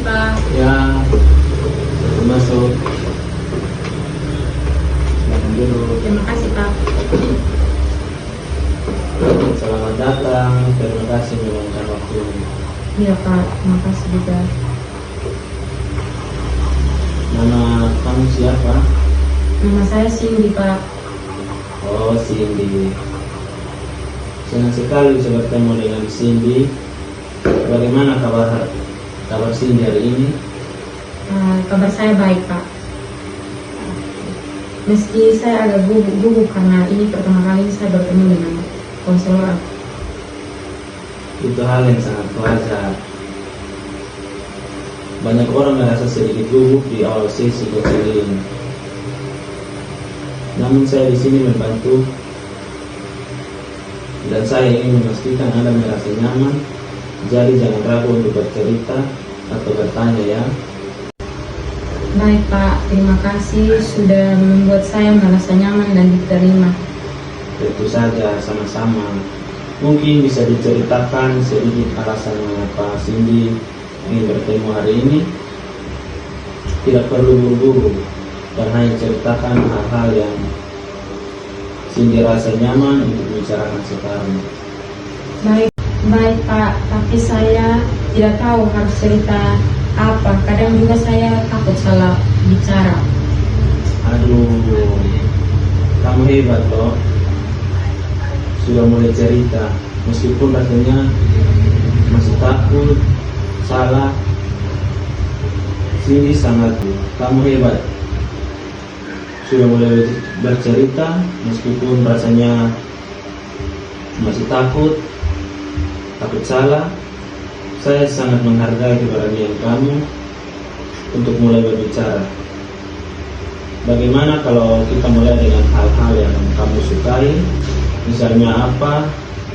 Pak. Ya, masuk. Silakan dulu. Terima kasih Pak. Selamat datang. Terima kasih meluangkan waktu. Iya Pak, terima kasih juga. Nama kamu siapa? Nama saya Cindy Pak. Oh, Cindy. Senang sekali bisa bertemu dengan Cindy. Bagaimana kabar Cindy hari ini? Kabar saya baik Pak. Meski saya agak gugup karena ini pertama kali saya bertemu dengan konselor. Itu hal yang sangat wajar. Banyak orang merasa sedikit gugup di awal sesi konseling. Namun saya di sini membantu dan saya ingin memastikan Anda merasa nyaman. Jadi jangan ragu untuk bercerita atau bertanya ya. Baik Pak, terima kasih sudah membuat saya merasa nyaman dan diterima. Tentu saja, sama-sama. Mungkin bisa diceritakan sedikit alasan mengapa Cindy ingin bertemu hari ini. Tidak perlu buru-buru dan hanya ceritakan hal-hal yang Cindy rasa nyaman untuk bicarakan sekarang. Baik Pak, tapi saya tidak tahu harus cerita apa. Kadang juga saya takut salah bicara. Aduh, kamu hebat loh. Sudah mulai cerita, meskipun rasanya masih takut, salah. Cindy sangat, kamu hebat. Sudah mulai bercerita, meskipun rasanya masih takut salah. Saya sangat menghargai keberanian kamu untuk mulai berbicara. Bagaimana kalau kita mulai dengan hal-hal yang kamu sukai? Misalnya apa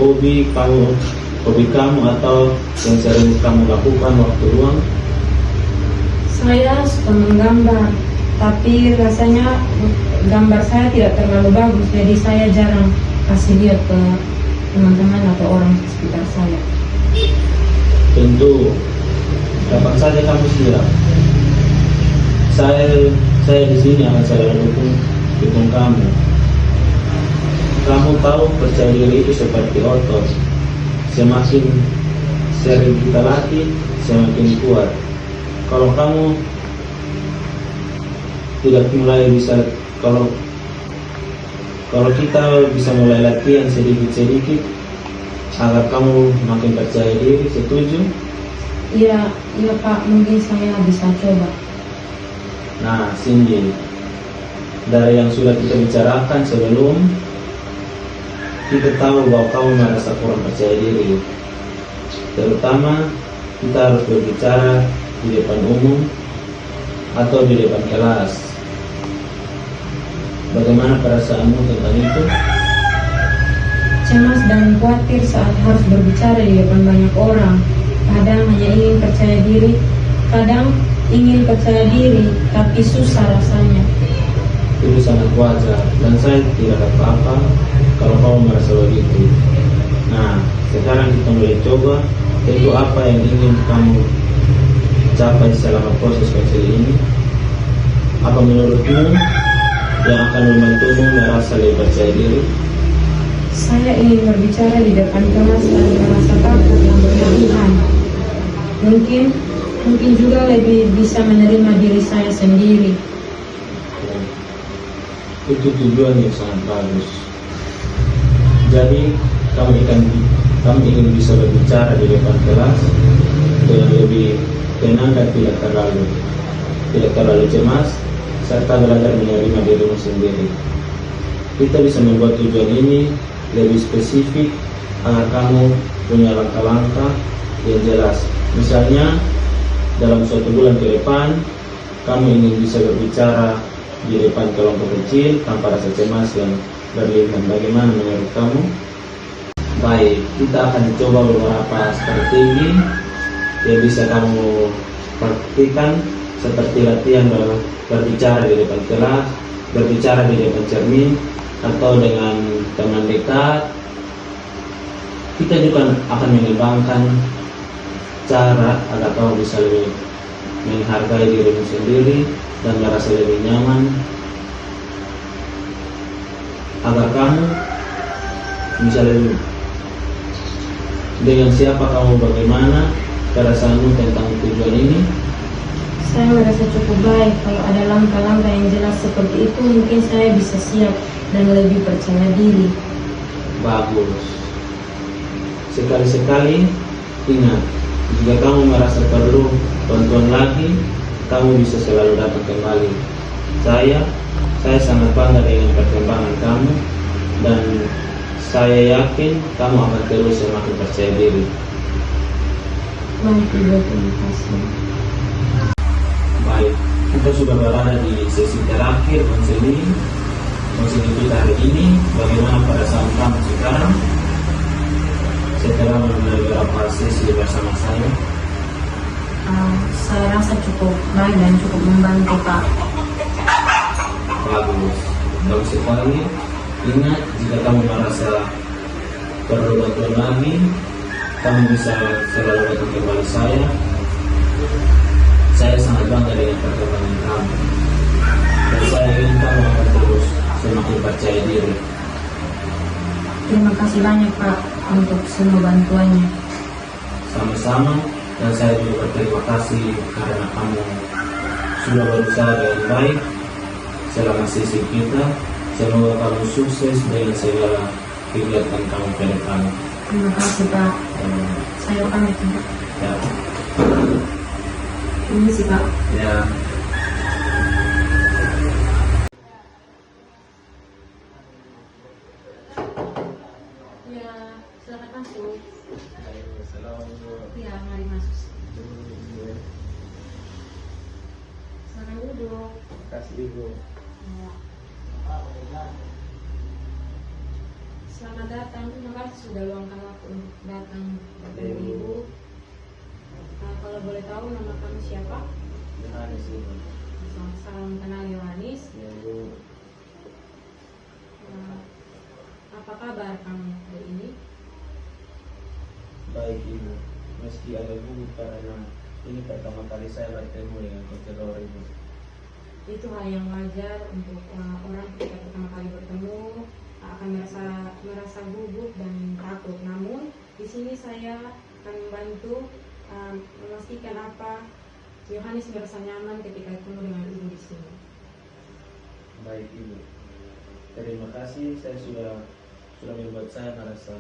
hobi kamu atau yang sering kamu lakukan waktu luang? Saya suka menggambar, tapi rasanya gambar saya tidak terlalu bagus, jadi saya jarang kasih lihat ke teman-teman atau orang di sekitar saya. Tentu, kapan saja kamu siap. Saya di sini akan selalu dukung kamu. Kamu tahu percaya diri itu seperti otot. Semakin sering kita latih, semakin kuat. Kalau kamu tidak mulai bisa, kalau kita bisa mulai latihan sedikit-sedikit agar kamu makin percaya diri, setuju? Iya Pak, mungkin saya bisa coba. Nah, Cindy, dari yang sudah kita bicarakan sebelum, kita tahu bahwa kamu merasa kurang percaya diri. Terutama kita harus berbicara di depan umum atau di depan kelas. Bagaimana perasaanmu tentang itu? Cemas dan khawatir saat harus berbicara di depan banyak orang. Kadang hanya ingin percaya diri, kadang ingin percaya diri, tapi susah rasanya. Itu sangat wajar dan saya tidak apa-apa kalau kamu merasa begitu. Nah, sekarang kita mulai coba. Itu apa yang ingin kamu capai selama proses konseling ini? Apa menurutmu yang akan membantumu merasa lebih percaya diri? Saya ingin berbicara di depan kelas dan merasa takut yang berlebihan. Mungkin juga lebih bisa menerima diri saya sendiri. Itu tujuan yang sangat bagus. Jadi kamu ingin bisa berbicara di depan kelas dengan lebih tenang dan tidak terlalu cemas, serta belajar menerima dirimu sendiri. Kita bisa membuat tujuan ini lebih spesifik agar kamu punya langkah-langkah yang jelas. Misalnya dalam suatu bulan ke depan kamu ingin bisa berbicara di depan kelompok kecil tanpa rasa cemas yang berlebihan. Bagaimana menurut kamu? Baik, kita akan coba beberapa strategi yang bisa kamu praktikkan, seperti latihan berbicara di depan kelas, berbicara di depan cermin, atau dengan teman dekat. Kita juga akan mengembangkan cara agar kamu bisa lebih menghargai dirimu sendiri dan merasa lebih nyaman agar kamu bisa lebih dengan siapa kamu, bagaimana perasaanmu tentang tujuan ini. Saya merasa cukup baik. Kalau ada langkah-langkah yang jelas seperti itu, mungkin saya bisa siap dan lebih percaya diri. Bagus. Sekali-sekali ingat, jika kamu merasa perlu bantuan lagi, kamu bisa selalu datang kembali. Saya sangat bangga dengan perkembangan kamu, dan saya yakin kamu akan terus semakin percaya diri. Baik, Ibu, terima kasih. Baik, kita sudah berada di sesi terakhir konseling kita hari ini. Bagaimana perasaan kamu sekarang setelah mengenai beberapa sesi bersama saya? Saya rasa cukup baik dan cukup membantu, Pak. Bagus sekali. Ingat, jika kamu merasa perlu bantuan lagi, kamu bisa selalu datang kembali saya. Saya sangat bangga dengan perkembangan kamu, dan saya ingin kamu akan terus semakin percaya diri. Terima kasih banyak, Pak, untuk semua bantuannya. Sama-sama, dan saya juga berterima kasih karena kamu sudah berusaha dengan baik selama sesi kita. Semoga kamu sukses dengan segala kegiatan kamu ke depan. Terima kasih, Pak. Saya pamit, Pak. Ya. Ini sih, Pak. Ya. Ya, silakan masuk. Assalamualaikum. Ya, mari masuk. Silakan duduk. Kasih Ibu. Ya. Selamat datang. Terima kasih sudah luangkan waktu untuk datang bertemu Ibu. Kalau boleh tahu nama kamu siapa? Yohanes Ibu. Salam kenal, Yohanes. Ya Bu. Apa kabar kamu hari ini? Baik Ibu. Meski agak gugup karena ini pertama kali saya bertemu dengan konselor Ibu. Itu hal yang wajar untuk orang ketika pertama kali bertemu akan merasa gugup dan takut. Namun di sini saya akan membantu memastikan apa Yohanes merasa nyaman ketika ketemu dengan Ibu di sini. Baik Ibu. Terima kasih, saya sudah membuat saya merasa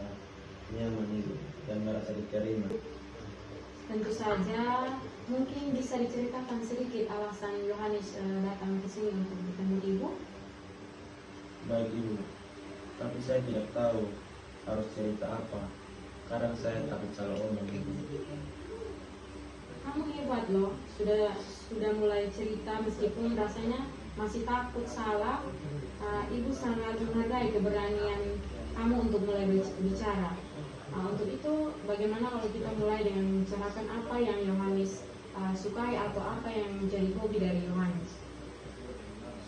nyaman Ibu dan merasa diterima. Tentu saja, mungkin bisa diceritakan sedikit alasan Yohanes datang ke sini untuk bertemu Ibu. Baik Ibu, tapi saya tidak tahu harus cerita apa. Kadang saya takut salah omong Ibu. Kamu hebat loh, sudah mulai cerita meskipun rasanya masih takut salah. Ibu sangat menghargai keberanian kamu untuk mulai bicara. Untuk itu, bagaimana kalau kita mulai dengan membicarakan apa yang Yohanes sukai atau apa yang menjadi hobi dari Yohanes?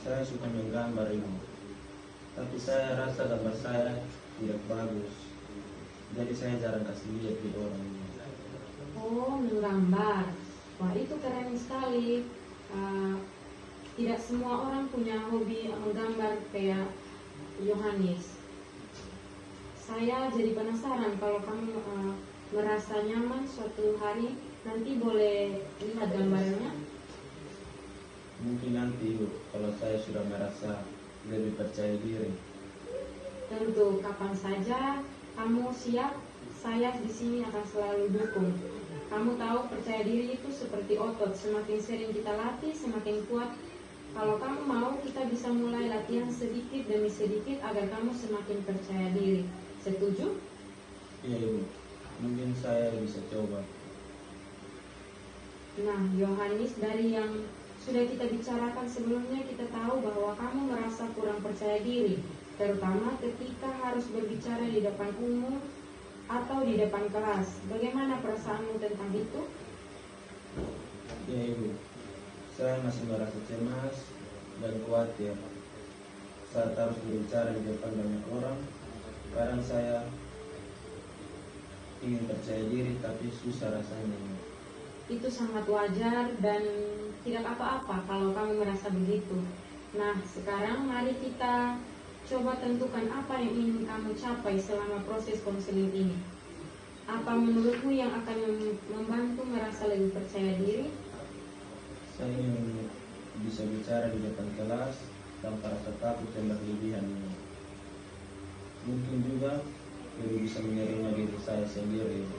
Saya suka menggambar Ibu, tapi saya rasa gambar saya tidak bagus. Jadi saya jarang kasih lihat di orang. Oh, menggambar. Wah, itu keren sekali. Tidak semua orang punya hobi menggambar kayak Yohanes. Saya jadi penasaran kalau kamu merasa nyaman suatu hari, nanti boleh lihat gambarnya. Mungkin nanti Ibu, kalau saya sudah merasa lebih percaya diri. Tentu, kapan saja kamu siap, saya di sini akan selalu dukung. Kamu tahu, percaya diri itu seperti otot, semakin sering kita latih, semakin kuat. Kalau kamu mau, kita bisa mulai latihan sedikit demi sedikit agar kamu semakin percaya diri. Setuju? Iya Ibu, mungkin saya bisa coba. Nah, Yohanes, dari yang sudah kita bicarakan sebelumnya, kita tahu bahwa kamu merasa kurang percaya diri, terutama ketika harus berbicara di depan umum atau di depan kelas. Bagaimana perasaanmu tentang itu? Ya Ibu, saya masih merasa cemas dan khawatir saat harus berbicara di depan banyak orang. Kadang saya ingin percaya diri tapi susah rasanya. itu sangat wajar dan tidak apa-apa kalau kamu merasa begitu. Nah, sekarang mari kita coba tentukan apa yang ingin kamu capai selama proses konseling ini. Apa menurutmu yang akan membantu merasa lebih percaya diri? Saya ingin bisa bicara di depan kelas tanpa rasa takut yang berlebihan. Mungkin juga lebih bisa menerima diri saya sendiri.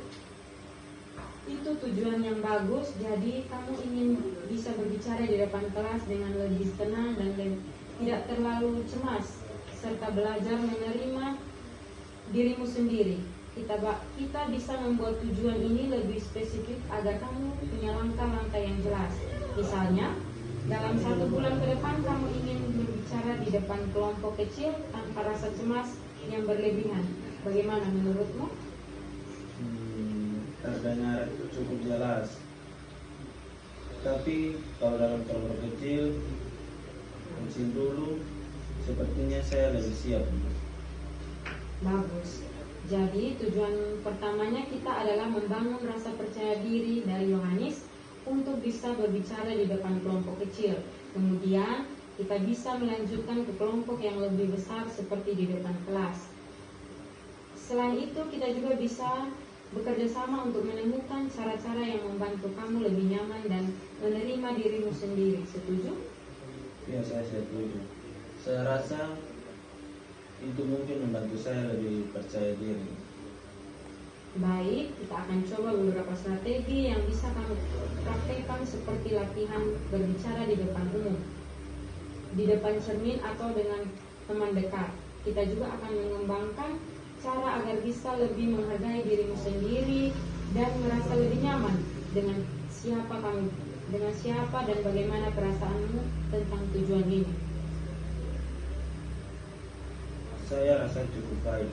Itu tujuan yang bagus. Jadi kamu ingin bisa berbicara di depan kelas dengan lebih tenang dan tidak terlalu cemas, serta belajar menerima dirimu sendiri. Kita bisa membuat tujuan ini lebih spesifik agar kamu punya langkah-langkah yang jelas. Misalnya, dalam 1 bulan ke depan kamu ingin berbicara di depan kelompok kecil tanpa rasa cemas yang berlebihan. Bagaimana menurutmu? Terdengar cukup jelas. Tapi kalau dalam kelompok kecil dulu, sepertinya saya lebih siap. Bagus. Jadi tujuan pertamanya kita adalah membangun rasa percaya diri dari Yohanes untuk bisa berbicara di depan kelompok kecil. Kemudian kita bisa melanjutkan ke kelompok yang lebih besar seperti di depan kelas. Selain itu kita juga bisa bekerja sama untuk menemukan cara-cara yang membantu kamu lebih nyaman dan menerima dirimu sendiri. Setuju? Ya, saya setuju. Saya rasa itu mungkin membantu saya lebih percaya diri. Baik, kita akan coba beberapa strategi yang bisa kamu praktekkan seperti latihan berbicara di depan umum, di depan cermin atau dengan teman dekat. Kita juga akan mengembangkan cara agar bisa lebih menghargai dirimu sendiri dan merasa lebih nyaman dengan siapa dan bagaimana perasaanmu tentang tujuan ini. Saya rasa cukup baik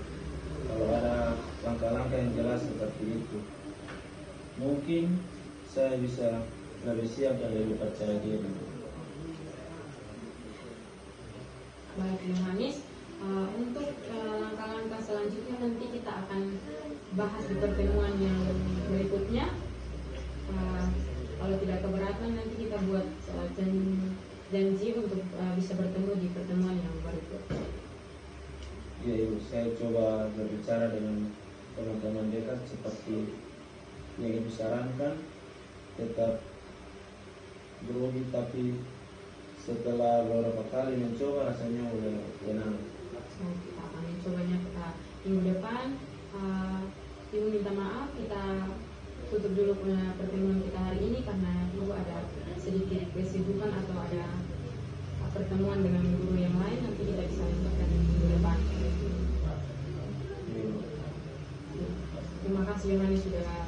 kalau ada langkah-langkah yang jelas seperti itu. Mungkin saya bisa lebih siap dan lebih percaya diri. Baik, Yohanes. Untuk langkah-langkah selanjutnya nanti kita akan bahas di pertemuan yang berikutnya. Kalau tidak keberatan nanti kita buat janji untuk bisa bertemu di pertemuan yang berikut. Ya, Ibu, saya coba berbicara dengan teman-teman dekat seperti yang Ibu sarankan, tetap grogi, tapi setelah beberapa kali mencoba rasanya udah tenang. Kita akan mencobanya minggu depan. Ibu minta maaf, kita tutup dulu pertemuan kita hari ini karena Ibu ada sedikit kesibukan atau ada pertemuan dengan guru yang lain. Nanti kita bisa lanjutkan minggu depan. Terima kasih Yohanes sudah